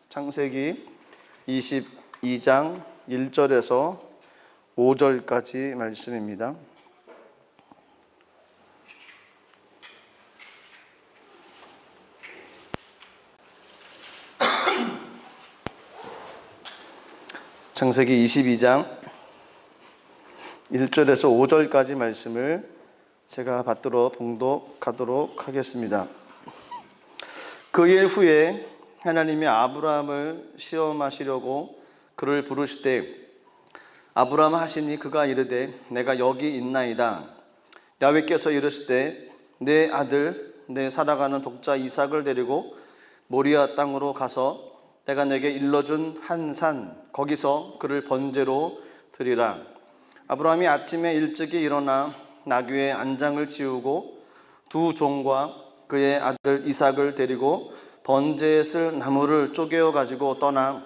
창세기 22장 1절에서 5절까지 말씀입니다. 창세기 22장 1절에서 5절까지 말씀을 제가 받들어 봉독하도록 하겠습니다. 그 일 후에 하나님이 아브라함을 시험하시려고 그를 부르시되 아브라함 하시니 그가 이르되 내가 여기 있나이다. 야훼께서 이르시되 내 아들 내 살아가는 독자 이삭을 데리고 모리아 땅으로 가서 내가 내게 일러준 한 산 거기서 그를 번제로 드리라. 아브라함이 아침에 일찍이 일어나 나귀의 안장을 지우고 두 종과 그의 아들 이삭을 데리고 번제에 쓸 나무를 쪼개어 가지고 떠나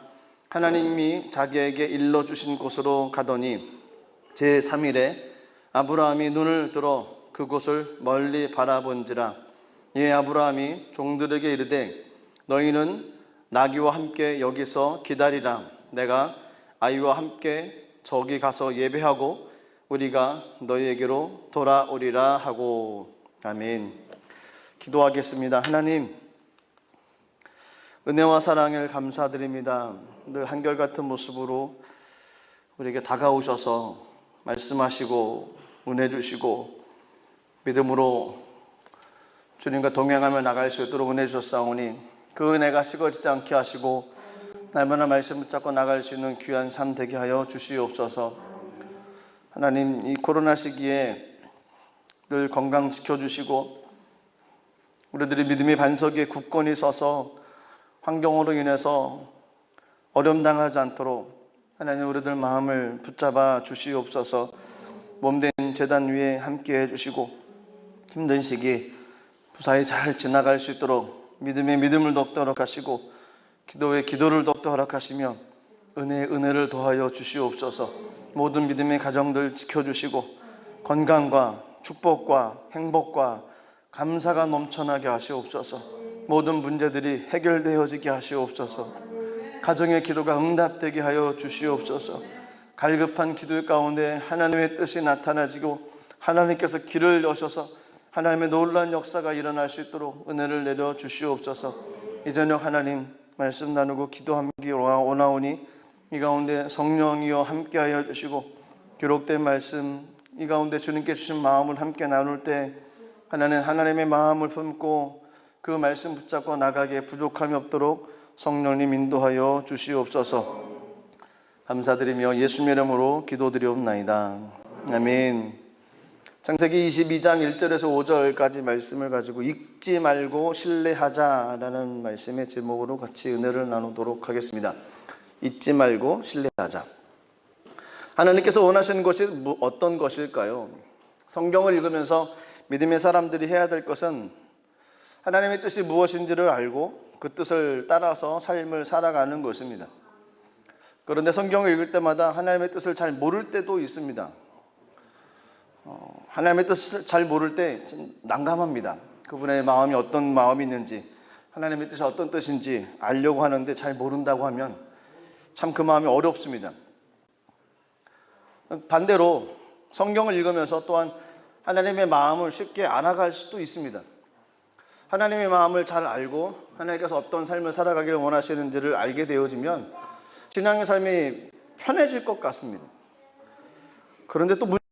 하나님이 자기에게 일러주신 곳으로 가더니 제3일에 아브라함이 눈을 들어 그곳을 멀리 바라본지라. 이에 아브라함이 종들에게 이르되 너희는 나귀와 함께 여기서 기다리라. 내가 아이와 함께 저기 가서 예배하고 우리가 너희에게로 돌아오리라 하고. 아멘. 기도하겠습니다. 하나님, 은혜와 사랑을 감사드립니다. 늘 한결같은 모습으로 우리에게 다가오셔서 말씀하시고 은혜 주시고 믿음으로 주님과 동행하며 나갈 수 있도록 은혜 주셨사오니 그 은혜가 식어지지 않게 하시고 날마다 말씀 붙잡고 나갈 수 있는 귀한 삶 되게 하여 주시옵소서. 하나님, 이 코로나 시기에 늘 건강 지켜주시고 우리들이 믿음의 반석에 굳건히 서서 환경으로 인해서 어려움 당하지 않도록 하나님 우리들 마음을 붙잡아 주시옵소서. 몸된 제단 위에 함께 해주시고 힘든 시기 무사히 잘 지나갈 수 있도록 믿음의 믿음을 더욱더 허락하시고 기도의 기도를 더욱더 허락하시며 은혜를 더하여 주시옵소서. 모든 믿음의 가정들 지켜주시고 건강과 축복과 행복과 감사가 넘쳐나게 하시옵소서. 모든 문제들이 해결되어지게 하시옵소서. 가정의 기도가 응답되게 하여 주시옵소서. 갈급한 기도 가운데 하나님의 뜻이 나타나지고 하나님께서 길을 여셔서 하나님의 놀라운 역사가 일어날 수 있도록 은혜를 내려 주시옵소서. 이 저녁 하나님 말씀 나누고 기도하기 원하오니 이 가운데 성령이여 함께하여 주시고 기록된 말씀 이 가운데 주님께 주신 마음을 함께 나눌 때 하나님의 마음을 품고 그 말씀 붙잡고 나가기에 부족함이 없도록 성령님 인도하여 주시옵소서. 감사드리며 예수님 이름으로 기도드리옵나이다. 아멘. 창세기 22장 1절에서 5절까지 말씀을 가지고 잊지 말고 신뢰하자라는 말씀의 제목으로 같이 은혜를 나누도록 하겠습니다. 잊지 말고 신뢰하자. 하나님께서 원하시는 것이 어떤 것일까요? 성경을 읽으면서 믿음의 사람들이 해야 될 것은 하나님의 뜻이 무엇인지를 알고 그 뜻을 따라서 삶을 살아가는 것입니다. 그런데 성경을 읽을 때마다 하나님의 뜻을 잘 모를 때도 있습니다. 하나님의 뜻을 잘 모를 때 난감합니다. 그분의 마음이 어떤 마음이 있는지 하나님의 뜻이 어떤 뜻인지 알려고 하는데 잘 모른다고 하면 참 그 마음이 어렵습니다. 반대로 성경을 읽으면서 또한 하나님의 마음을 쉽게 알아갈 수도 있습니다. 하나님의 마음을 잘 알고 하나님께서 어떤 삶을 살아가기를 원하시는지를 알게 되어지면 신앙의 삶이 편해질 것 같습니다. 그런데 또 문제가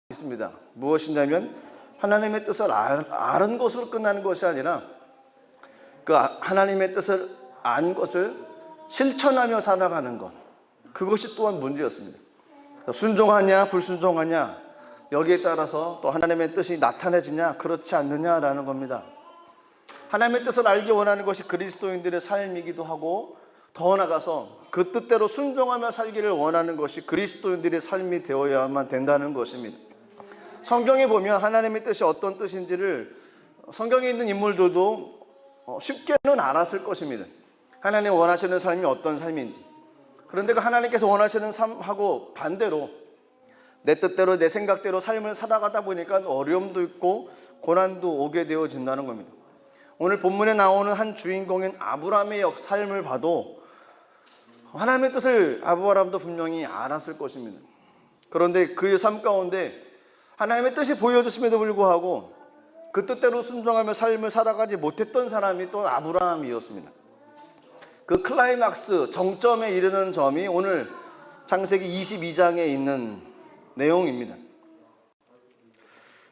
있습니다. 무엇이냐면 하나님의 뜻을 아는 것으로 끝나는 것이 아니라 그 하나님의 뜻을 안 것을 실천하며 살아가는 것, 그것이 또한 문제였습니다. 순종하냐 불순종하냐 여기에 따라서 또 하나님의 뜻이 나타내지냐 그렇지 않느냐라는 겁니다. 하나님의 뜻을 알기 원하는 것이 그리스도인들의 삶이기도 하고 더 나아가서 그 뜻대로 순종하며 살기를 원하는 것이 그리스도인들의 삶이 되어야만 된다는 것입니다. 성경에 보면 하나님의 뜻이 어떤 뜻인지를 성경에 있는 인물들도 쉽게는 알았을 것입니다. 하나님 원하시는 삶이 어떤 삶인지. 그런데 그 하나님께서 원하시는 삶하고 반대로 내 뜻대로 내 생각대로 삶을 살아가다 보니까 어려움도 있고 고난도 오게 되어진다는 겁니다. 오늘 본문에 나오는 한 주인공인 아브라함의 삶을 봐도 하나님의 뜻을 아브라함도 분명히 알았을 것입니다. 그런데 그의 삶 가운데 하나님의 뜻이 보여졌음에도 불구하고 그 뜻대로 순종하며 삶을 살아가지 못했던 사람이 또 아브라함이었습니다. 그 클라이막스 정점에 이르는 점이 오늘 창세기 22장에 있는 내용입니다.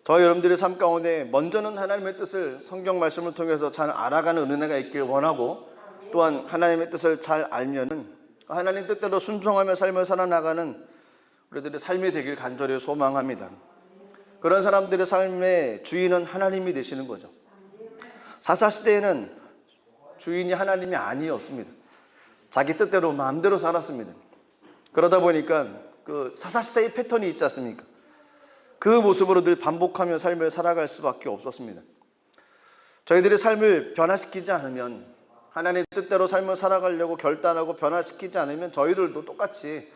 저희 여러분들의 삶 가운데 먼저는 하나님의 뜻을 성경 말씀을 통해서 잘 알아가는 은혜가 있길 원하고, 또한 하나님의 뜻을 잘 알면은 하나님 뜻대로 순종하며 삶을 살아나가는 우리들의 삶이 되길 간절히 소망합니다. 그런 사람들의 삶의 주인은 하나님이 되시는 거죠. 사사시대에는 주인이 하나님이 아니었습니다. 자기 뜻대로 마음대로 살았습니다. 그러다 보니까 그 사사시대의 패턴이 있지 않습니까? 그 모습으로 늘 반복하며 삶을 살아갈 수밖에 없었습니다. 저희들의 삶을 변화시키지 않으면, 하나님 뜻대로 삶을 살아가려고 결단하고 변화시키지 않으면 저희들도 똑같이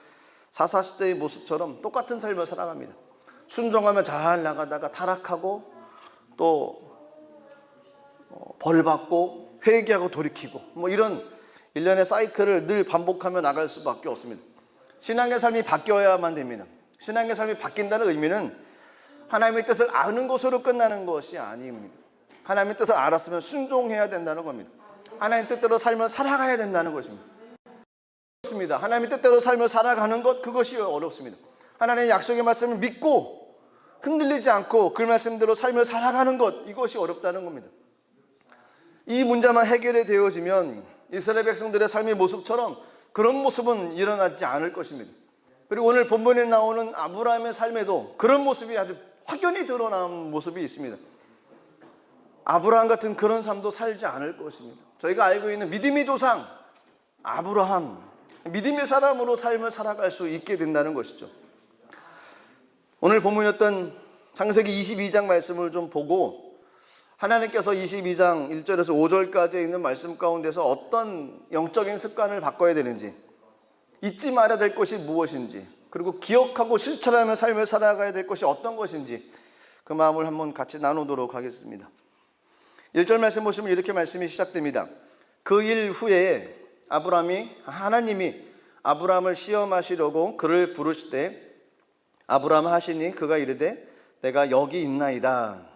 사사시대의 모습처럼 똑같은 삶을 살아갑니다. 순종하며 잘 나가다가 타락하고 또 벌받고 회개하고 돌이키고 이런 일련의 사이클을 늘 반복하며 나갈 수밖에 없습니다. 신앙의 삶이 바뀌어야만 됩니다. 신앙의 삶이 바뀐다는 의미는 하나님의 뜻을 아는 것으로 끝나는 것이 아닙니다. 하나님의 뜻을 알았으면 순종해야 된다는 겁니다. 하나님 뜻대로 삶을 살아가야 된다는 것입니다. 그렇습니다. 하나님의 뜻대로 삶을 살아가는 것, 그것이 어렵습니다. 하나님의 약속의 말씀을 믿고 흔들리지 않고 그 말씀대로 삶을 살아가는 것, 이것이 어렵다는 겁니다. 이 문제만 해결이 되어지면 이스라엘 백성들의 삶의 모습처럼 그런 모습은 일어나지 않을 것입니다. 그리고 오늘 본문에 나오는 아브라함의 삶에도 그런 모습이 아주 확연히 드러난 모습이 있습니다. 아브라함 같은 그런 삶도 살지 않을 것입니다. 저희가 알고 있는 믿음의 조상 아브라함, 믿음의 사람으로 삶을 살아갈 수 있게 된다는 것이죠. 오늘 본문이었던 창세기 22장 말씀을 좀 보고, 하나님께서 22장 1절에서 5절까지 있는 말씀 가운데서 어떤 영적인 습관을 바꿔야 되는지, 잊지 말아야 될 것이 무엇인지, 그리고 기억하고 실천하며 삶을 살아가야 될 것이 어떤 것인지, 그 마음을 한번 같이 나누도록 하겠습니다. 1절 말씀 보시면 이렇게 말씀이 시작됩니다. 그 일 후에 하나님이 아브라함을 시험하시려고 그를 부르시되 아브라함 하시니 그가 이르되 내가 여기 있나이다.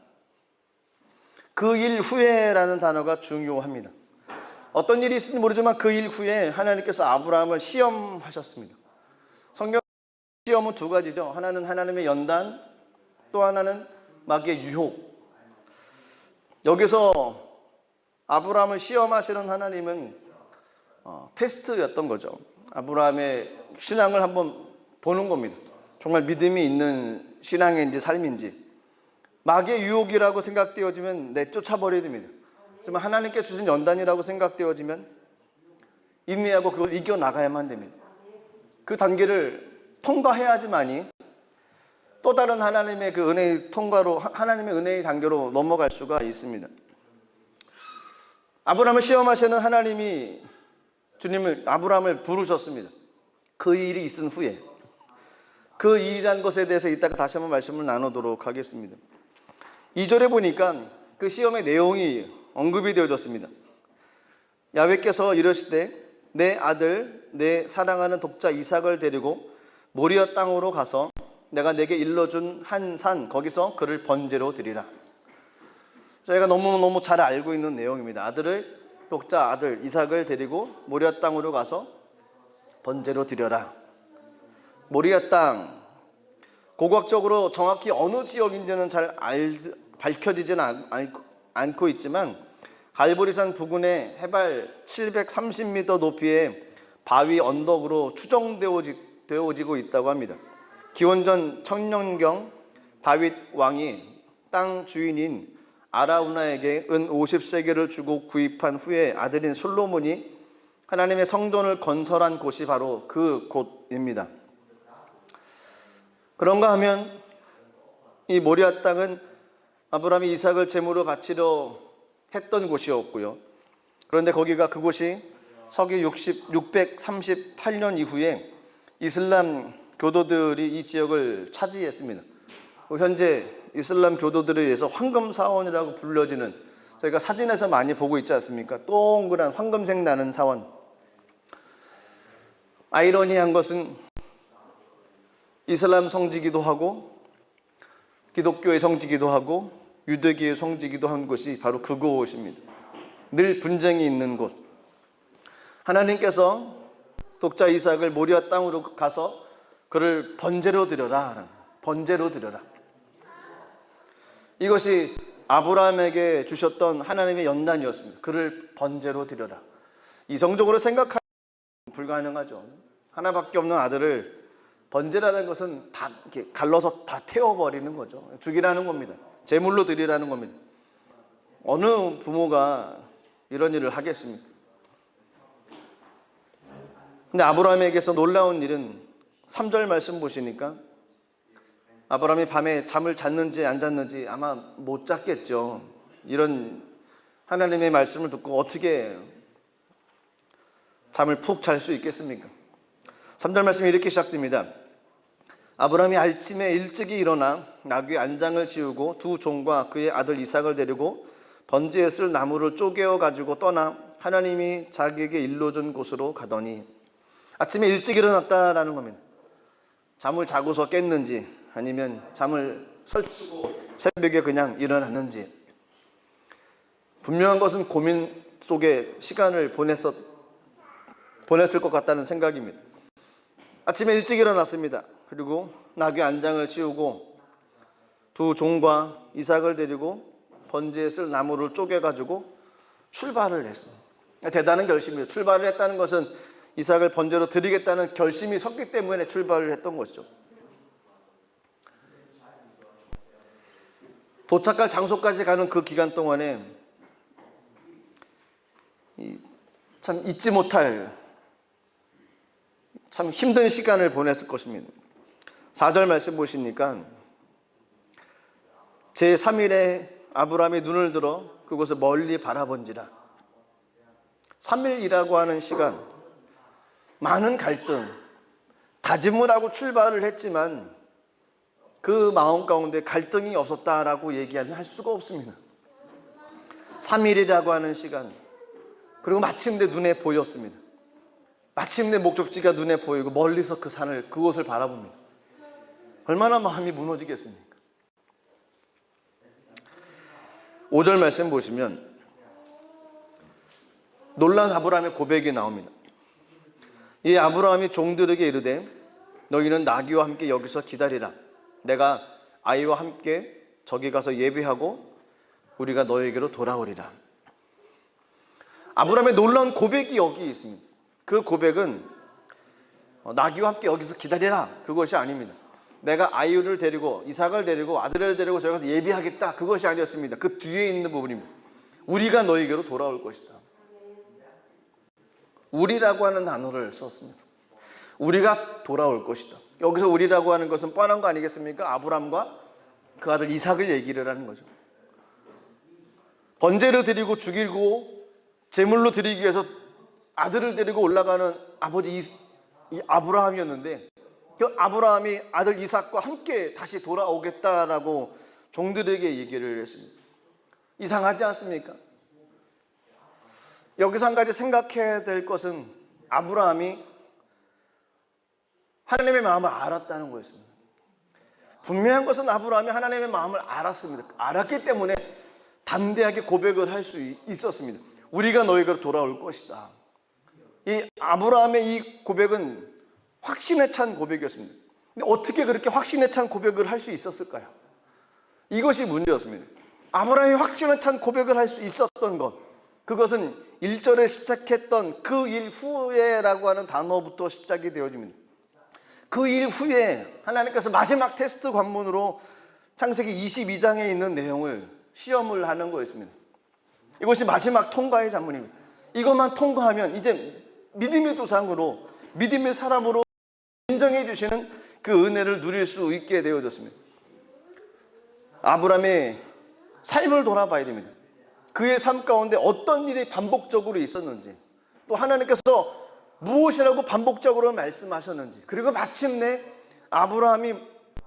그 일 후에라는 단어가 중요합니다. 어떤 일이 있을지 모르지만 그 일 후에 하나님께서 아브라함을 시험하셨습니다. 성경 시험은 두 가지죠. 하나는 하나님의 연단, 또 하나는 마귀의 유혹. 여기서 아브라함을 시험하시는 하나님은 테스트였던 거죠. 아브라함의 신앙을 한번 보는 겁니다. 정말 믿음이 있는 신앙인지 삶인지. 마귀의 유혹이라고 생각되어지면 내쫓아버려야 됩니다. 하지만 하나님께 주신 연단이라고 생각되어지면 인내하고 그걸 이겨나가야만 됩니다. 그 단계를 통과해야지만이 또 다른 하나님의 그 은혜의 통과로, 하나님의 은혜의 단계로 넘어갈 수가 있습니다. 아브라함을 시험하시는 하나님이 아브라함을 부르셨습니다. 그 일이 있은 후에. 그 일이란 것에 대해서 이따가 다시 한번 말씀을 나누도록 하겠습니다. 2절에 보니까 그 시험의 내용이 언급이 되어졌습니다. 야훼께서 이르시되 내 아들 내 사랑하는 독자 이삭을 데리고 모리아 땅으로 가서 내가 내게 일러준 한 산 거기서 그를 번제로 드리라. 저희가 너무너무 잘 알고 있는 내용입니다. 독자 아들 이삭을 데리고 모리아 땅으로 가서 번제로 드려라. 모리아 땅, 고고학적으로 정확히 어느 지역인지는 잘 밝혀지지는 않고 있지만 갈보리산 부근의 해발 730m 높이의 바위 언덕으로 추정되어지고 있다고 합니다. 기원전 청년경 다윗 왕이 땅 주인인 아라우나에게 은 50세겔을 주고 구입한 후에 아들인 솔로몬이 하나님의 성전을 건설한 곳이 바로 그 곳입니다. 그런가 하면 이 모리아 땅은 아브라함이 이삭을 제물로 바치려 했던 곳이었고요. 그런데 그곳이 서기 638년 이후에 이슬람 교도들이 이 지역을 차지했습니다. 현재 이슬람 교도들에 의해서 황금사원이라고 불려지는 저희가 사진에서 많이 보고 있지 않습니까? 동그란 황금색 나는 사원. 아이러니한 것은 이슬람 성지기도 하고 기독교의 성지기도 하고 유대교의 성지기도 한 곳이 바로 그곳입니다. 늘 분쟁이 있는 곳. 하나님께서 독자 이삭을 모리아 땅으로 가서 그를 번제로 드려라. 번제로 드려라. 이것이 아브라함에게 주셨던 하나님의 연단이었습니다. 그를 번제로 드려라. 이성적으로 생각하면 불가능하죠. 하나밖에 없는 아들을 번제라는 것은 다 이렇게 갈라서 다 태워버리는 거죠. 죽이라는 겁니다. 제물로 드리라는 겁니다. 어느 부모가 이런 일을 하겠습니까? 근데 아브라함에게서 놀라운 일은 3절 말씀 보시니까 아브라함이 밤에 잠을 잤는지 안 잤는지 아마 못 잤겠죠. 이런 하나님의 말씀을 듣고 어떻게 잠을 푹 잘 수 있겠습니까? 3절 말씀이 이렇게 시작됩니다. 아브라함이 아침에 일찍이 일어나 나귀 안장을 지우고 두 종과 그의 아들 이삭을 데리고 번제에 쓸 나무를 쪼개어 가지고 떠나 하나님이 자기에게 일러준 곳으로 가더니, 아침에 일찍 일어났다라는 겁니다. 잠을 자고서 깼는지 아니면 잠을 설치고 새벽에 그냥 일어났는지, 분명한 것은 고민 속에 시간을 보냈을 것 같다는 생각입니다. 아침에 일찍 일어났습니다. 그리고 나귀 안장을 치우고 두 종과 이삭을 데리고 번제에 쓸 나무를 쪼개가지고 출발을 했습니다. 대단한 결심이에요. 출발을 했다는 것은 이삭을 번제로 드리겠다는 결심이 섰기 때문에 출발을 했던 것이죠. 도착할 장소까지 가는 그 기간 동안에 참 잊지 못할 참 힘든 시간을 보냈을 것입니다. 4절 말씀 보시니까 제3일에 아브라함이 눈을 들어 그곳을 멀리 바라본지라. 3일이라고 하는 시간, 많은 갈등, 다짐을 하고 출발을 했지만 그 마음 가운데 갈등이 없었다라고 얘기하면 할 수가 없습니다. 3일이라고 하는 시간, 그리고 마침내 눈에 보였습니다. 마침내 목적지가 눈에 보이고 멀리서 그 산을, 그곳을 바라봅니다. 얼마나 마음이 무너지겠습니까? 5절 말씀 보시면 놀란 아브라함의 고백이 나옵니다. 이 아브라함이 종들에게 이르되 너희는 나귀와 함께 여기서 기다리라. 내가 아이와 함께 저기 가서 예배하고 우리가 너에게로 돌아오리라. 아브라함의 놀라운 고백이 여기 있습니다. 그 고백은 나귀와 함께 여기서 기다리라, 그것이 아닙니다. 내가 아이를 데리고 이삭을 데리고 아들을 데리고 저기 가서 예배하겠다, 그것이 아니었습니다. 그 뒤에 있는 부분입니다. 우리가 너에게로 돌아올 것이다. 우리라고 하는 단어를 썼습니다. 우리가 돌아올 것이다. 여기서 우리라고 하는 것은 뻔한 거 아니겠습니까? 아브람과 그 아들 이삭을 얘기를 하는 거죠. 번제를 드리고 죽이고 제물로 드리기 위해서 아들을 데리고 올라가는 아버지 이 아브라함이었는데, 그 아브라함이 아들 이삭과 함께 다시 돌아오겠다라고 종들에게 얘기를 했습니다. 이상하지 않습니까? 여기서 한 가지 생각해야 될 것은 아브라함이 하나님의 마음을 알았다는 거였습니다. 분명한 것은 아브라함이 하나님의 마음을 알았습니다. 알았기 때문에 담대하게 고백을 할 수 있었습니다. 우리가 너희가 돌아올 것이다. 이 아브라함의 이 고백은 확신에 찬 고백이었습니다. 근데 어떻게 그렇게 확신에 찬 고백을 할 수 있었을까요? 이것이 문제였습니다. 아브라함이 확신에 찬 고백을 할 수 있었던 것, 그것은 1절에 시작했던 그 일 후에라고 하는 단어부터 시작이 되어집니다. 그 일 후에 하나님께서 마지막 테스트 관문으로 창세기 22장에 있는 내용을 시험을 하는 거였습니다. 이것이 마지막 통과의 관문입니다. 이것만 통과하면 이제 믿음의 도상으로, 믿음의 사람으로 인정해 주시는 그 은혜를 누릴 수 있게 되어졌습니다. 아브라함의 삶을 돌아봐야 됩니다. 그의 삶 가운데 어떤 일이 반복적으로 있었는지, 또 하나님께서 무엇이라고 반복적으로 말씀하셨는지, 그리고 마침내 아브라함이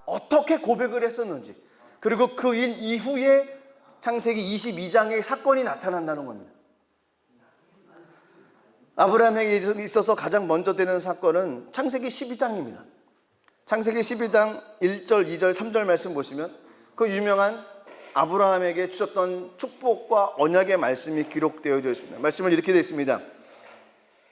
어떻게 고백을 했었는지, 그리고 그 일 이후에 창세기 22장의 사건이 나타난다는 겁니다. 아브라함에게 있어서 가장 먼저 되는 사건은 창세기 12장입니다. 창세기 12장 1절, 2절, 3절 말씀 보시면 그 유명한 아브라함에게 주셨던 축복과 언약의 말씀이 기록되어 있습니다. 말씀은 이렇게 되어 있습니다.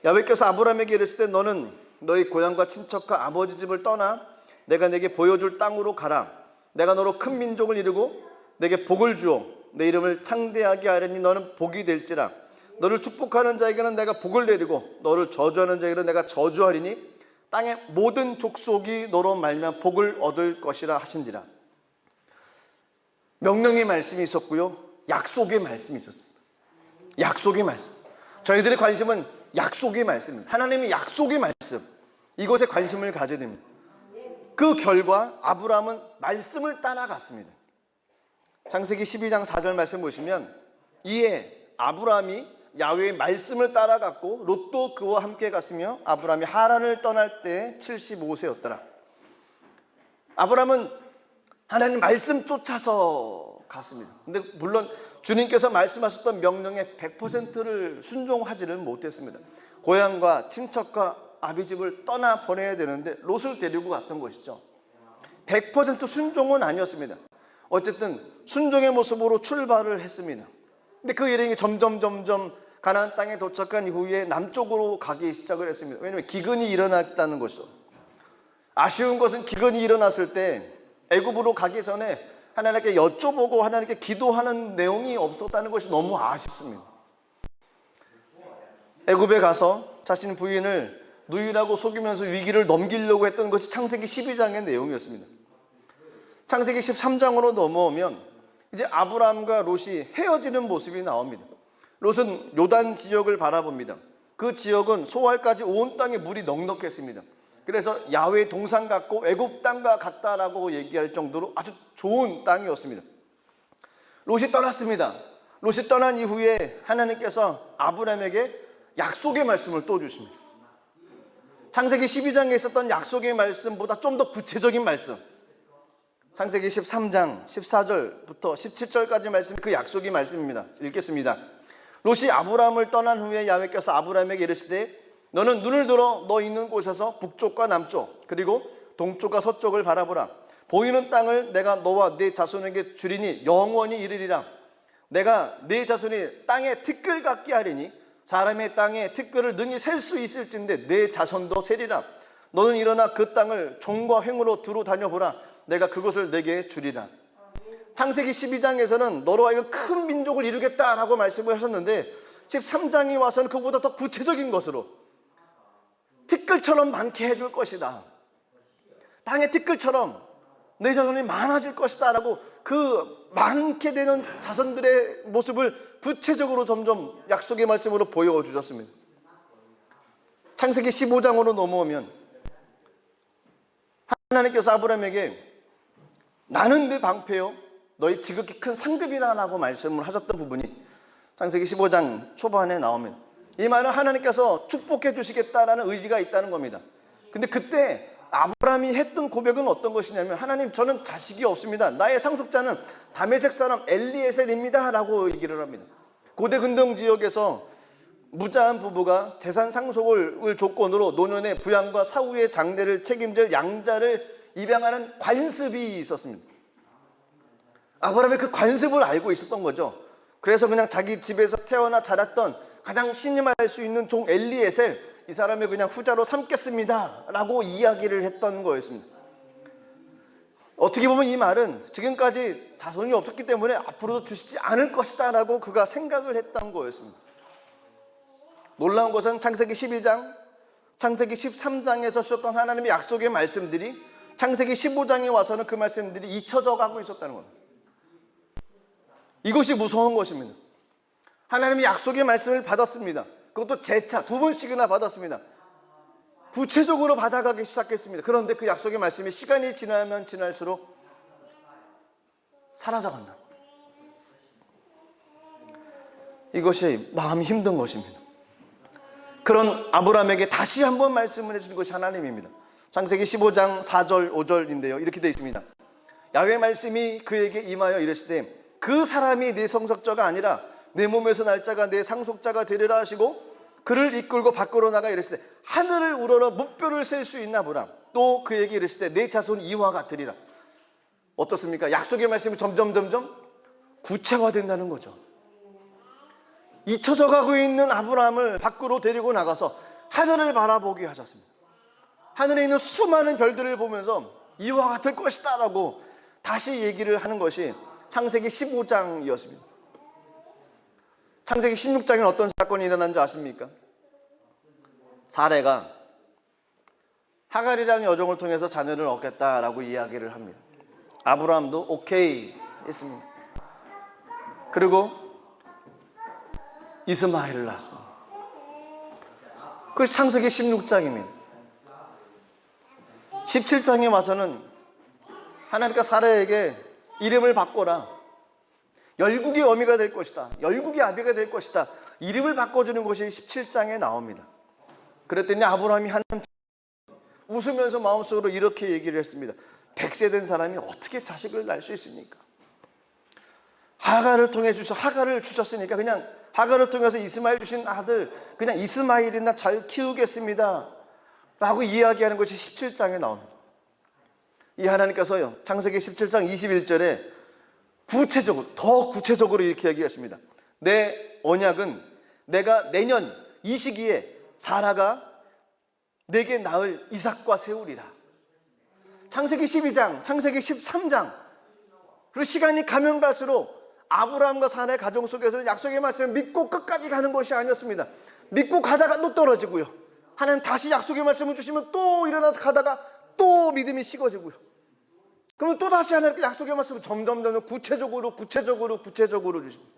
야훼께서 아브라함에게 이르실 때 너는 너희 고향과 친척과 아버지 집을 떠나 내가 내게 보여줄 땅으로 가라. 내가 너로 큰 민족을 이루고 내게 복을 주어 내 이름을 창대하게 하려니 너는 복이 될지라. 너를 축복하는 자에게는 내가 복을 내리고 너를 저주하는 자에게는 내가 저주하리니 땅의 모든 족속이 너로 말미암아 복을 얻을 것이라 하신지라. 명령의 말씀이 있었고요, 약속의 말씀이 있었습니다. 약속의 말씀. 저희들의 관심은 약속의 말씀입니다. 하나님의 약속의 말씀, 이것에 관심을 가져야 됩니다. 그 결과 아브라함은 말씀을 따라갔습니다. 창세기 12장 4절 말씀 보시면 이에 아브라함이 야훼의 말씀을 따라갔고 롯도 그와 함께 갔으며 아브라함이 하란을 떠날 때 75세였더라. 아브라함은 하나님 말씀 쫓아서 갔습니다. 근데 물론 주님께서 말씀하셨던 명령에 100%를 순종하지는 못했습니다. 고향과 친척과 아비집을 떠나 보내야 되는데 롯을 데리고 갔던 것이죠. 100% 순종은 아니었습니다. 어쨌든 순종의 모습으로 출발을 했습니다. 근데 그 일행이 점점 가나안 땅에 도착한 이후에 남쪽으로 가기 시작을 했습니다. 왜냐하면 기근이 일어났다는 것이죠. 아쉬운 것은 기근이 일어났을 때 애굽으로 가기 전에 하나님께 여쭤보고 하나님께 기도하는 내용이 없었다는 것이 너무 아쉽습니다. 애굽에 가서 자신 부인을 누이라고 속이면서 위기를 넘기려고 했던 것이 창세기 12장의 내용이었습니다. 창세기 13장으로 넘어오면 이제 아브라함과 롯이 헤어지는 모습이 나옵니다. 롯은 요단 지역을 바라봅니다. 그 지역은 소알까지 온 땅에 물이 넉넉했습니다. 그래서 야훼 동산 같고 애굽 땅과 같다라고 얘기할 정도로 아주 좋은 땅이었습니다. 롯이 떠났습니다. 롯이 떠난 이후에 하나님께서 아브라함에게 약속의 말씀을 또 주십니다. 창세기 12장에 있었던 약속의 말씀보다 좀 더 구체적인 말씀, 창세기 13장 14절부터 17절까지 말씀, 그 약속의 말씀입니다. 읽겠습니다. 롯이 아브라함을 떠난 후에 야훼께서 아브라함에게 이르시되 너는 눈을 들어 너 있는 곳에서 북쪽과 남쪽 그리고 동쪽과 서쪽을 바라보라. 보이는 땅을 내가 너와 네 자손에게 주리니 영원히 이르리라. 내가 네 자손이 땅에 티끌 같게 하리니 사람의 땅에 티끌을 능히 셀 수 있을진데 네 자손도 세리라. 너는 일어나 그 땅을 종과 횡으로 두루 다녀보라. 내가 그것을 내게 주리라. 창세기 12장에서는 너로 하여금 큰 민족을 이루겠다라고 말씀을 하셨는데 13장이 와서는 그보다 더 구체적인 것으로 티끌처럼 많게 해줄 것이다. 땅의 티끌처럼 내 자손이 많아질 것이다 라고 그 많게 되는 자손들의 모습을 구체적으로 점점 약속의 말씀으로 보여주셨습니다. 창세기 15장으로 넘어오면 하나님께서 아브라함에게 나는 네 방패요 너희 지극히 큰 상급이라 라고 말씀을 하셨던 부분이 창세기 15장 초반에 나오면 이 말은 하나님께서 축복해 주시겠다라는 의지가 있다는 겁니다. 근데 그때 아브라함이 했던 고백은 어떤 것이냐면 하나님 저는 자식이 없습니다. 나의 상속자는 다메섹 사람 엘리에셀입니다 라고 얘기를 합니다. 고대 근동 지역에서 무자한 부부가 재산 상속을 조건으로 노년의 부양과 사후의 장례를 책임질 양자를 입양하는 관습이 있었습니다. 아브라함이 그 관습을 알고 있었던 거죠. 그래서 그냥 자기 집에서 태어나 자랐던 가장 신임할 수 있는 종 엘리에셀, 이 사람을 그냥 후자로 삼겠습니다 라고 이야기를 했던 거였습니다. 어떻게 보면 이 말은 지금까지 자손이 없었기 때문에 앞으로도 주시지 않을 것이다 라고 그가 생각을 했던 거였습니다. 놀라운 것은 창세기 12장, 창세기 13장에서 주셨던 하나님의 약속의 말씀들이 창세기 15장에 와서는 그 말씀들이 잊혀져 가고 있었다는 겁니다. 이것이 무서운 것입니다. 하나님의 약속의 말씀을 받았습니다. 그것도 재차 2번씩이나 받았습니다. 구체적으로 받아가기 시작했습니다. 그런데 그 약속의 말씀이 시간이 지나면 지날수록 사라져간다. 이것이 마음이 힘든 것입니다. 그런 아브라함에게 다시 한번 말씀을 해주는 것이 하나님입니다. 창세기 15장 4절 5절인데요 이렇게 되어 있습니다. 야훼 말씀이 그에게 임하여 이르시되 그 사람이 내 성석자가 아니라 내 몸에서 날 자가 내 상속자가 되리라 하시고 그를 이끌고 밖으로 나가 이르시되 하늘을 우러러 뭇별을 셀 수 있나 보라. 또 그에게 이르시되 내 자손 이와 같으리라. 어떻습니까? 약속의 말씀이 점점 구체화된다는 거죠. 잊혀져 가고 있는 아브라함을 밖으로 데리고 나가서 하늘을 바라보게 하셨습니다. 하늘에 있는 수많은 별들을 보면서 이와 같을 것이다 라고 다시 얘기를 하는 것이 창세기 15장이었습니다. 창세기 16장에는 어떤 사건이 일어난지 아십니까? 사레가 하갈이라는 여종을 통해서 자녀를 얻겠다라고 이야기를 합니다. 아브라함도 오케이 했습니다. 그리고 이스마엘을 낳았습니다. 그것이 창세기 16장입니다. 17장에 와서는 하나님께서 사라에게 이름을 바꿔라. 열국의 어미가 될 것이다. 열국의 아비가 될 것이다. 이름을 바꿔주는 것이 17장에 나옵니다. 그랬더니 아브라함이 웃으면서 마음속으로 이렇게 얘기를 했습니다. 100세 된 사람이 어떻게 자식을 낳을 수 있습니까? 하갈을 주셨으니까 그냥 하갈을 통해서 이스마엘 주신 아들 그냥 이스마엘이나 잘 키우겠습니다 라고 이야기하는 것이 17장에 나옵니다. 이 하나님께서요 창세기 17장 21절에 더 구체적으로 이렇게 얘기했습니다. 내 언약은 내가 내년 이 시기에 사라가 내게 낳을 이삭과 세우리라. 창세기 12장, 창세기 13장. 그리고 시간이 가면 갈수록 아브라함과 사라의 가정 속에서는 약속의 말씀을 믿고 끝까지 가는 것이 아니었습니다. 믿고 가다가 또 떨어지고요. 하나님 다시 약속의 말씀을 주시면 또 일어나서 가다가 또 믿음이 식어지고요. 그러면 또 다시 하나님께 약속의 말씀을 점점 구체적으로 주십니다.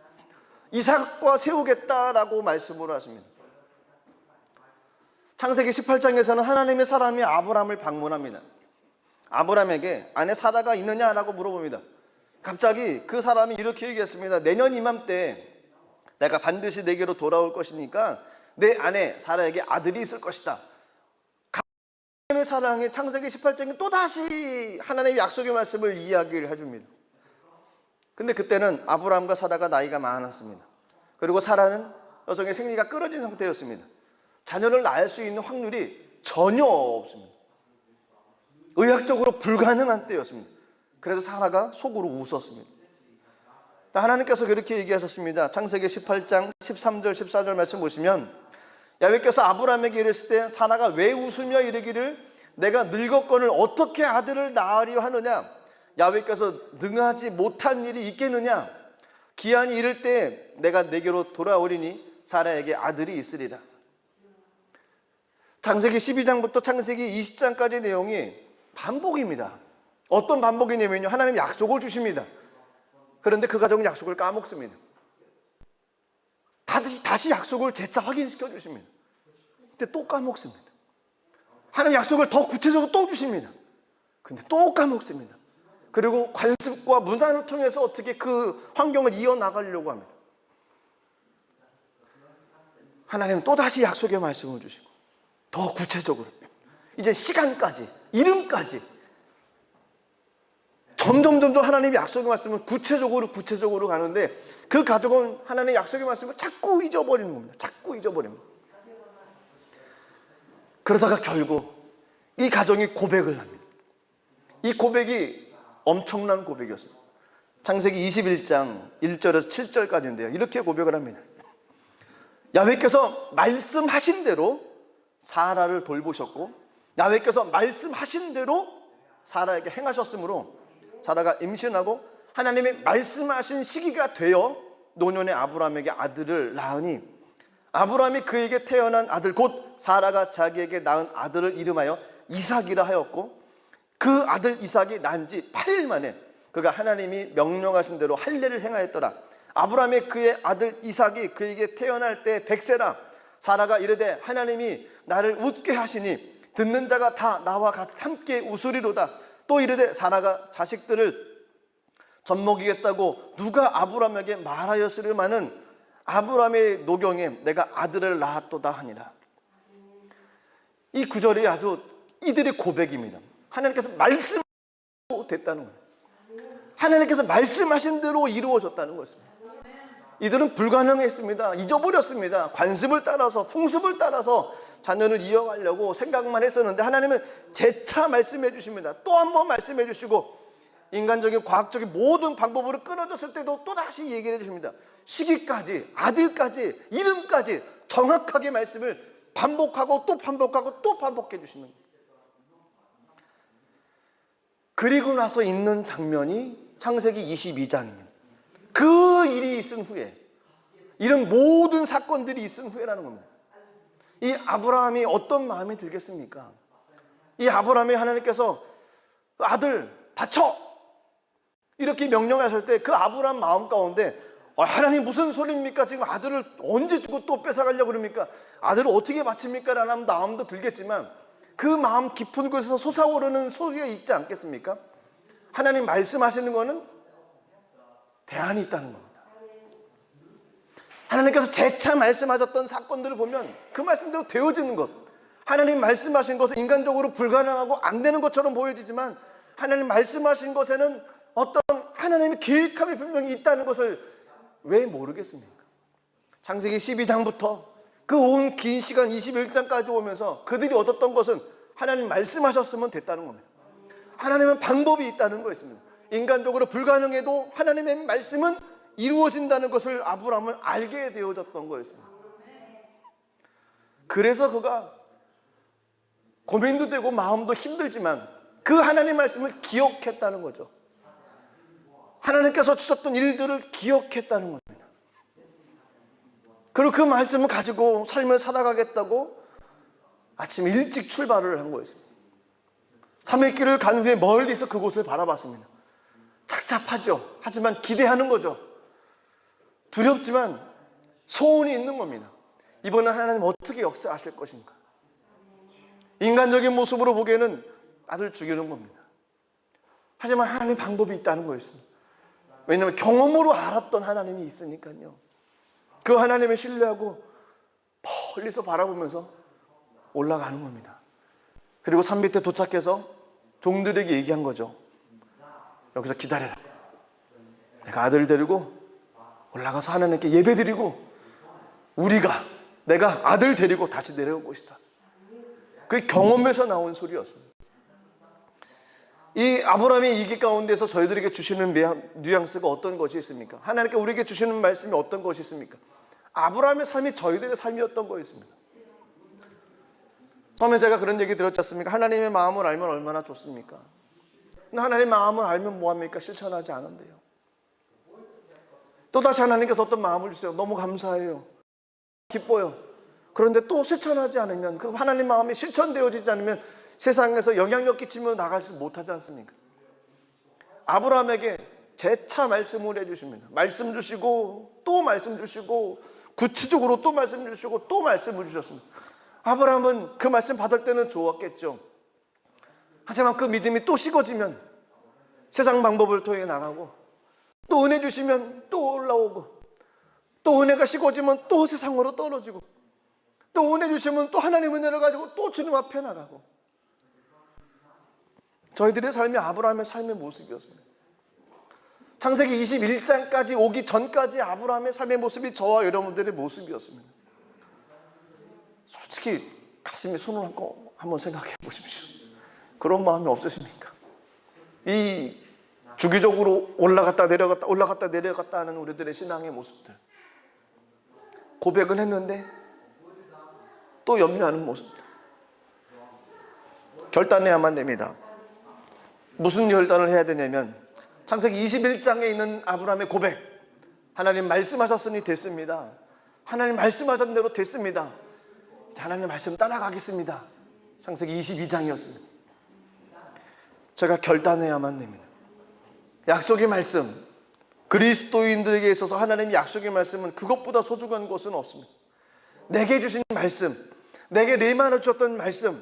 이삭과 세우겠다라고 말씀을 하십니다. 창세기 18장에서는 하나님의 사람이 아브라함을 방문합니다. 아브라함에게 아내 사라가 있느냐라고 물어봅니다. 갑자기 그 사람이 이렇게 얘기했습니다. 내년 이맘때 내가 반드시 내게로 돌아올 것이니까 내 아내 사라에게 아들이 있을 것이다. 하나님의 사랑에 창세기 18장에 또다시 하나님의 약속의 말씀을 이야기를 해줍니다. 근데 그때는 아브라함과 사라가 나이가 많았습니다. 그리고 사라는 여성의 생리가 끊어진 상태였습니다. 자녀를 낳을 수 있는 확률이 전혀 없습니다. 의학적으로 불가능한 때였습니다. 그래서 사라가 속으로 웃었습니다. 하나님께서 그렇게 얘기하셨습니다. 창세기 18장 13절 14절 말씀 보시면 야훼께서 아브라함에게 이르실 때 사라가 왜 웃으며 이르기를 내가 늙었거늘 어떻게 아들을 낳으려 하느냐 야훼께서 능하지 못한 일이 있겠느냐 기한이 이를 때 내가 내게로 돌아오리니 사라에게 아들이 있으리라. 창세기 12장부터 창세기 20장까지 내용이 반복입니다. 어떤 반복이냐면요 하나님 약속을 주십니다. 그런데 그 가정은 약속을 까먹습니다. 다시 약속을 재차 확인시켜 주십니다. 근데 또 까먹습니다. 하나님 약속을 더 구체적으로 또 주십니다. 근데 또 까먹습니다. 그리고 관습과 문화를 통해서 어떻게 그 환경을 이어나가려고 합니다. 하나님은 또다시 약속의 말씀을 주시고 더 구체적으로 이제 시간까지 이름까지 점점 하나님의 약속의 말씀은 구체적으로 가는데 그 가족은 하나님의 약속의 말씀을 자꾸 잊어버리는 겁니다. 자꾸 잊어버립니다. 그러다가 결국 이 가정이 고백을 합니다. 이 고백이 엄청난 고백이었습니다. 창세기 21장 1절에서 7절까지인데요. 이렇게 고백을 합니다. 야훼께서 말씀하신 대로 사라를 돌보셨고 야훼께서 말씀하신 대로 사라에게 행하셨으므로 사라가 임신하고 하나님의 말씀하신 시기가 되어 노년의 아브라함에게 아들을 낳으니 아브라함이 그에게 태어난 아들 곧 사라가 자기에게 낳은 아들을 이름하여 이삭이라 하였고 그 아들 이삭이 난 지 8일 만에 그가 하나님이 명령하신 대로 할례를 행하였더라. 아브라함의 그의 아들 이삭이 그에게 태어날 때 100세라. 사라가 이르되 하나님이 나를 웃게 하시니 듣는 자가 다 나와 함께 웃으리로다. 또 이르되 사라가 자식들을 젖먹이겠다고 누가 아브라함에게 말하였으리마는 아브라함의 노경에 내가 아들을 낳았도다 하니라. 이 구절이 아주 이들의 고백입니다. 하나님께서 말씀하고 됐다는 거예요. 하나님께서 말씀하신 대로 이루어졌다는 것입니다. 이들은 불가능했습니다. 잊어버렸습니다. 관습을 따라서, 풍습을 따라서 자녀를 이어가려고 생각만 했었는데 하나님은 재차 말씀해 주십니다. 또 한 번 말씀해 주시고 인간적인 과학적인 모든 방법으로 끊어졌을 때도 또다시 얘기를 해 주십니다. 시기까지, 아들까지, 이름까지 정확하게 말씀을 반복하고 또 반복하고 또 반복해 주시는 거예요. 그리고 나서 있는 장면이 창세기 22장입니다. 그 일이 있은 후에, 이런 모든 사건들이 있은 후에라는 겁니다. 이 아브라함이 어떤 마음이 들겠습니까? 이 아브라함이 하나님께서 아들 바쳐 이렇게 명령하실 때 그 아브라함 마음 가운데 하나님 무슨 소리입니까? 지금 아들을 언제 주고 또 뺏어가려고 그럽니까? 아들을 어떻게 바칩니까? 라는 마음도 들겠지만 그 마음 깊은 곳에서 솟아오르는 소리가 있지 않겠습니까? 하나님 말씀하시는 것은 대안이 있다는 겁니다. 하나님께서 재차 말씀하셨던 사건들을 보면 그 말씀대로 되어지는 것, 하나님 말씀하신 것은 인간적으로 불가능하고 안 되는 것처럼 보여지지만 하나님 말씀하신 것에는 어떤 하나님의 계획함이 분명히 있다는 것을 왜 모르겠습니까? 창세기 12장부터 그 온 긴 시간 21장까지 오면서 그들이 얻었던 것은 하나님 말씀하셨으면 됐다는 겁니다. 하나님은 방법이 있다는 거였습니다. 인간적으로 불가능해도 하나님의 말씀은 이루어진다는 것을 아브라함은 알게 되어졌던 거였습니다. 그래서 그가 고민도 되고 마음도 힘들지만 그 하나님 말씀을 기억했다는 거죠. 하나님께서 주셨던 일들을 기억했다는 겁니다. 그리고 그 말씀을 가지고 삶을 살아가겠다고 아침 일찍 출발을 한 거였습니다. 3일 길을 간 후에 멀리서 그곳을 바라봤습니다. 착잡하죠. 하지만 기대하는 거죠. 두렵지만 소원이 있는 겁니다. 이번에 하나님 어떻게 역사하실 것인가. 인간적인 모습으로 보기에는 아들 죽이는 겁니다. 하지만 하나님 방법이 있다는 거였습니다. 왜냐하면 경험으로 알았던 하나님이 있으니까요. 그 하나님을 신뢰하고 멀리서 바라보면서 올라가는 겁니다. 그리고 산 밑에 도착해서 종들에게 얘기한 거죠. 여기서 기다려라. 내가 아들을 데리고 올라가서 하나님께 예배드리고 내가 아들 데리고 다시 내려올 것이다. 그 경험에서 나온 소리였습니다. 이 아브라함의 이기 가운데서 저희들에게 주시는 뉘앙스가 어떤 것이 있습니까? 하나님께 우리에게 주시는 말씀이 어떤 것이 있습니까? 아브라함의 삶이 저희들의 삶이었던 거였습니다. 처음에 제가 그런 얘기 들었지 않습니까? 하나님의 마음을 알면 얼마나 좋습니까? 하나님의 마음을 알면 뭐합니까? 실천하지 않은데요. 또다시 하나님께서 어떤 마음을 주세요. 너무 감사해요. 기뻐요. 그런데 또 실천하지 않으면, 그 하나님 마음이 실천되어지지 않으면 세상에서 영향력 끼치며 나갈 수 못하지 않습니까? 아브라함에게 재차 말씀을 해주십니다. 말씀 주시고 또 말씀 주시고 구체적으로 또 말씀 주시고 또 말씀을 주셨습니다. 아브라함은 그 말씀 받을 때는 좋았겠죠. 하지만 그 믿음이 또 식어지면 세상 방법을 통해 나가고 또 은혜 주시면 또 올라오고 또 은혜가 식어지면 또 세상으로 떨어지고 또 은혜 주시면 또 하나님 은혜를 가지고 또 주님 앞에 나가고 저희들의 삶이 아브라함의 삶의 모습이었습니다. 창세기 21장까지 오기 전까지 아브라함의 삶의 모습이 저와 여러분들의 모습이었습니다. 솔직히 가슴에 손을 얹고 한번 생각해 보십시오. 그런 마음이 없으십니까? 이 주기적으로 올라갔다 내려갔다 하는 우리들의 신앙의 모습들, 고백은 했는데 또 염려하는 모습들, 결단해야만 됩니다. 무슨 결단을 해야 되냐면 창세기 21장에 있는 아브라함의 고백, 하나님 말씀하셨으니 됐습니다. 하나님 말씀하신 대로 됐습니다. 하나님 말씀 따라가겠습니다. 창세기 22장이었습니다. 제가 결단해야만 됩니다. 약속의 말씀, 그리스도인들에게 있어서 하나님의 약속의 말씀은 그것보다 소중한 것은 없습니다. 내게 주신 말씀, 내게 레마를 주셨던 말씀,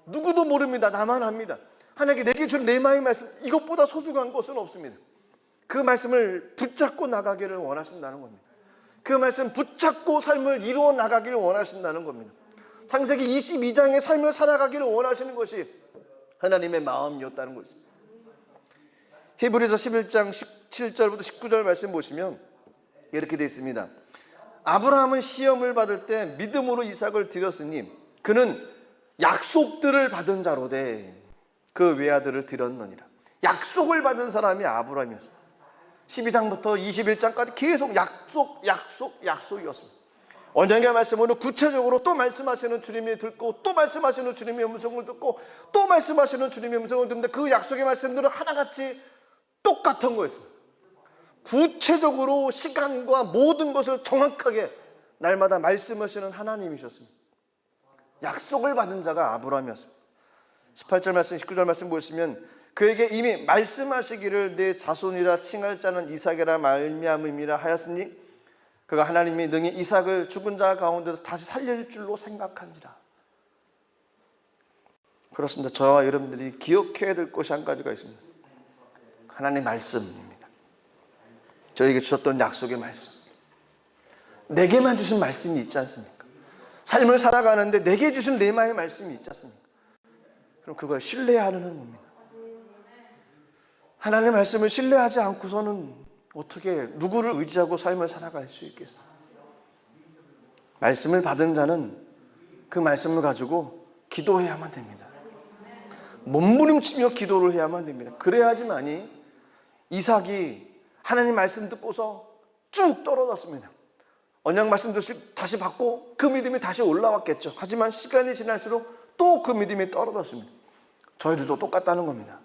누구도 모릅니다. 나만 합니다. 하나님께 내게 준 레마의 말씀, 이것보다 소중한 것은 없습니다. 그 말씀을 붙잡고 나가기를 원하신다는 겁니다. 그 말씀 붙잡고 삶을 이루어 나가기를 원하신다는 겁니다. 창세기 22장의 삶을 살아가기를 원하시는 것이 하나님의 마음이었다는 것입니다. 히브리서 11장 17절부터 19절 말씀 보시면 이렇게 되어 있습니다. 아브라함은 시험을 받을 때 믿음으로 이삭을 드렸으니 그는 약속들을 받은 자로되 그 외아들을 드렸느니라. 약속을 받은 사람이 아브라함이었어요. 12장부터 21장까지 계속 약속이었습니다. 언약의 말씀으로 구체적으로 또 말씀하시는 주님이 듣고 또 말씀하시는 주님의 음성을 듣고 또 말씀하시는 주님의 음성을 듣는데 그 약속의 말씀들은 하나같이 똑같은 거였습니다. 구체적으로 시간과 모든 것을 정확하게 날마다 말씀하시는 하나님이셨습니다. 약속을 받은 자가 아브라함이었습니다. 18절 말씀 19절 말씀 보시면 그에게 이미 말씀하시기를 내 자손이라 칭할 자는 이삭이라 말미암음이라 하였으니 그가 하나님이 능히 이삭을 죽은 자 가운데서 다시 살릴 줄로 생각한지라. 그렇습니다. 저와 여러분들이 기억해야 될 것이 한 가지가 있습니다. 하나님의 말씀입니다. 저에게 주셨던 약속의 말씀, 내게만 주신 말씀이 있지 않습니까? 삶을 살아가는데 내게 주신 레마의 말씀이 있지 않습니까? 그럼 그걸 신뢰하는 겁니다. 하나님의 말씀을 신뢰하지 않고서는 어떻게 누구를 의지하고 삶을 살아갈 수 있겠어요? 말씀을 받은 자는 그 말씀을 가지고 기도해야만 됩니다. 몸부림치며 기도를 해야만 됩니다. 그래야지만이 이삭이 하나님 말씀 듣고서 쭉 떨어졌습니다. 언약 말씀 다시 받고 그 믿음이 다시 올라왔겠죠. 하지만 시간이 지날수록 또 그 믿음이 떨어졌습니다. 저희들도 똑같다는 겁니다.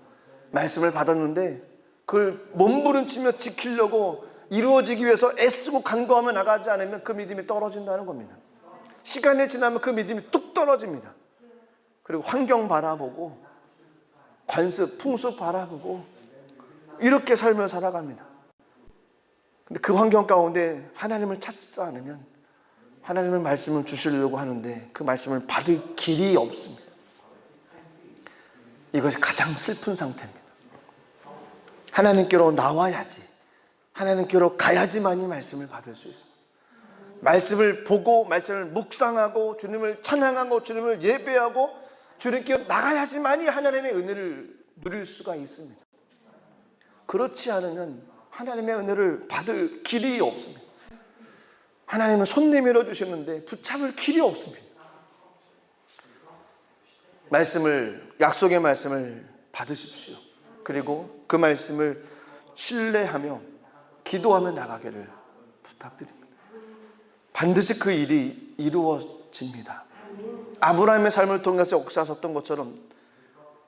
말씀을 받았는데 그걸 몸부림치며 지키려고 이루어지기 위해서 애쓰고 간구하며 나가지 않으면 그 믿음이 떨어진다는 겁니다. 시간이 지나면 그 믿음이 뚝 떨어집니다. 그리고 환경 바라보고 관습, 풍습 바라보고 이렇게 삶을 살아갑니다. 근데 그 환경 가운데 하나님을 찾지도 않으면 하나님의 말씀을 주시려고 하는데 그 말씀을 받을 길이 없습니다. 이것이 가장 슬픈 상태입니다. 하나님께로 나와야지, 하나님께로 가야지만이 말씀을 받을 수 있습니다. 말씀을 보고 말씀을 묵상하고 주님을 찬양하고 주님을 예배하고 주님께로 나가야지만이 하나님의 은혜를 누릴 수가 있습니다. 그렇지 않으면 하나님의 은혜를 받을 길이 없습니다. 하나님은 손 내밀어 주시는데 붙잡을 길이 없습니다. 약속의 말씀을 받으십시오. 그리고 그 말씀을 신뢰하며 기도하며 나가기를 부탁드립니다. 반드시 그 일이 이루어집니다. 아브라함의 삶을 통해서 역사하셨던 것처럼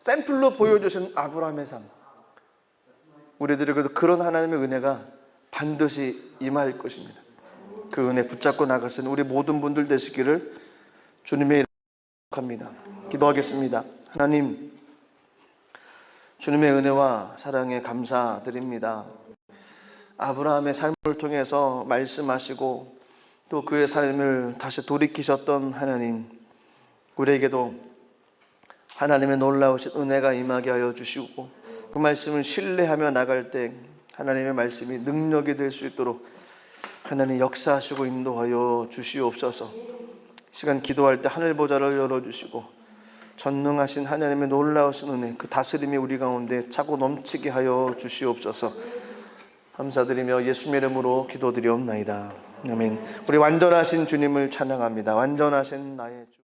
샘플로 보여주신 아브라함의 삶, 우리들에게도 그런 하나님의 은혜가 반드시 임할 것입니다. 그 은혜 붙잡고 나가시는 우리 모든 분들 되시기를 주님의 이름으로 축복합니다. 기도하겠습니다. 하나님, 주님의 은혜와 사랑에 감사드립니다. 아브라함의 삶을 통해서 말씀하시고 또 그의 삶을 다시 돌이키셨던 하나님, 우리에게도 하나님의 놀라우신 은혜가 임하게 하여 주시고 그 말씀을 신뢰하며 나갈 때 하나님의 말씀이 능력이 될 수 있도록 하나님 역사하시고 인도하여 주시옵소서. 시간 기도할 때 하늘 보좌를 열어주시고 전능하신 하나님의 놀라우신 은혜, 그 다스림이 우리 가운데 차고 넘치게 하여 주시옵소서. 감사드리며 예수님의 이름으로 기도드리옵나이다. 아멘. 우리 완전하신 주님을 찬양합니다. 완전하신 나의 주.